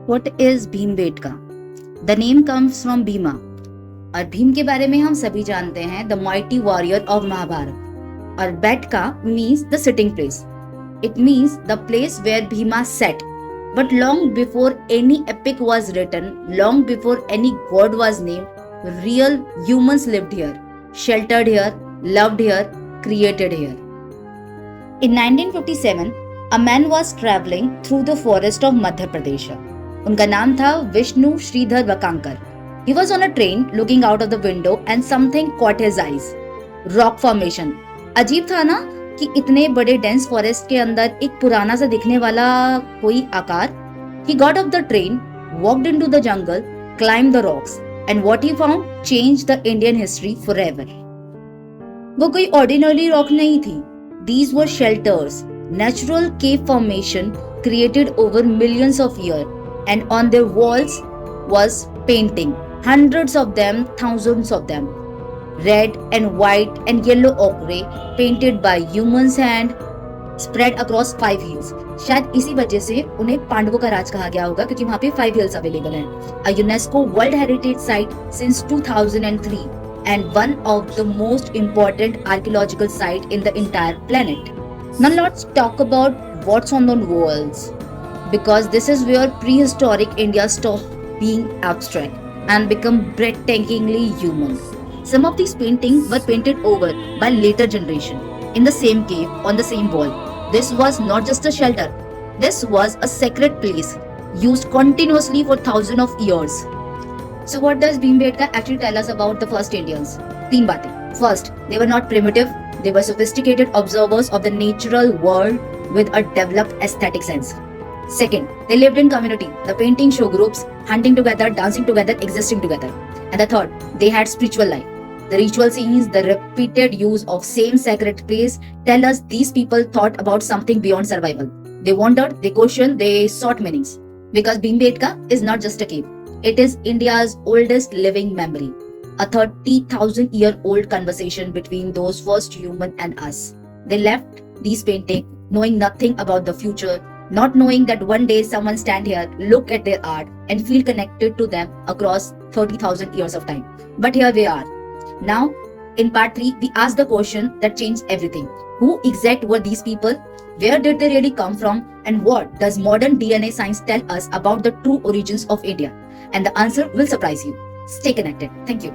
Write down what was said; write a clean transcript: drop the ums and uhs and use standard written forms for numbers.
What is Bhimbetka? The name comes from Bhima और भीम के बारे में हम सभी जानते हैं, the mighty warrior of Mahabharat. और Betka means the sitting place. It means the place where Bhima sat. But long before any epic was written, long before any god was named, real humans lived here, sheltered here, loved here, created here. In 1957, a man was traveling through the forest of Madhya Pradesh. उनका नाम था Vishnu Shridhar वकांकर. He was on a train looking out of the window and something caught his eyes. Rock formation. अजीब था ना कि इतने बड़े dense forest के अंदर एक पुराना सा दिखने वाला कोई आकार. He got off the train, walked into the jungle, climbed the rocks, and what he found changed the Indian history forever. वो कोई ordinary rock नहीं थी. These were shelters, natural cave formation created over millions of years, and on their walls was painting. Hundreds of them, thousands of them. Red and white and yellow ochre painted by humans hand spread across 5 hills. शायद इसी वजह से उन्हें पांडवों का राज कहा गया होगा क्योंकि वहाँ पे 5 hills अवेलेबल हैं. A UNESCO World Heritage Site since 2003 and one of the most important archaeological site in the entire planet. Now let's talk about what's on the walls, because this is where prehistoric India stopped being abstract and become breathtakingly human. Some of these paintings were painted over by later generation in the same cave on the same wall. This was not just a shelter. This was a sacred place used continuously for thousands of years. So what does Bhimbetka actually tell us about the first Indians? 3 बातें. First, they were not primitive. They were sophisticated observers of the natural world with a developed aesthetic sense. Second, they lived in community. The painting show groups, hunting together, dancing together, existing together. And the third, they had spiritual life. The ritual scenes, the repeated use of same sacred place tell us these people thought about something beyond survival. They wondered, they questioned, they sought meanings. Because Bhimbetka is not just a cave. It is India's oldest living memory. A 30,000-year-old conversation between those first human and us. They left these paintings knowing nothing about the future, not knowing that one day someone stand here, look at their art and feel connected to them across 30,000 years of time. But here we are. Now, in part 3, we ask the question that changed everything. Who exact were these people? Where did they really come from? And what does modern DNA science tell us about the true origins of India? And the answer will surprise you. Stay connected. Thank you.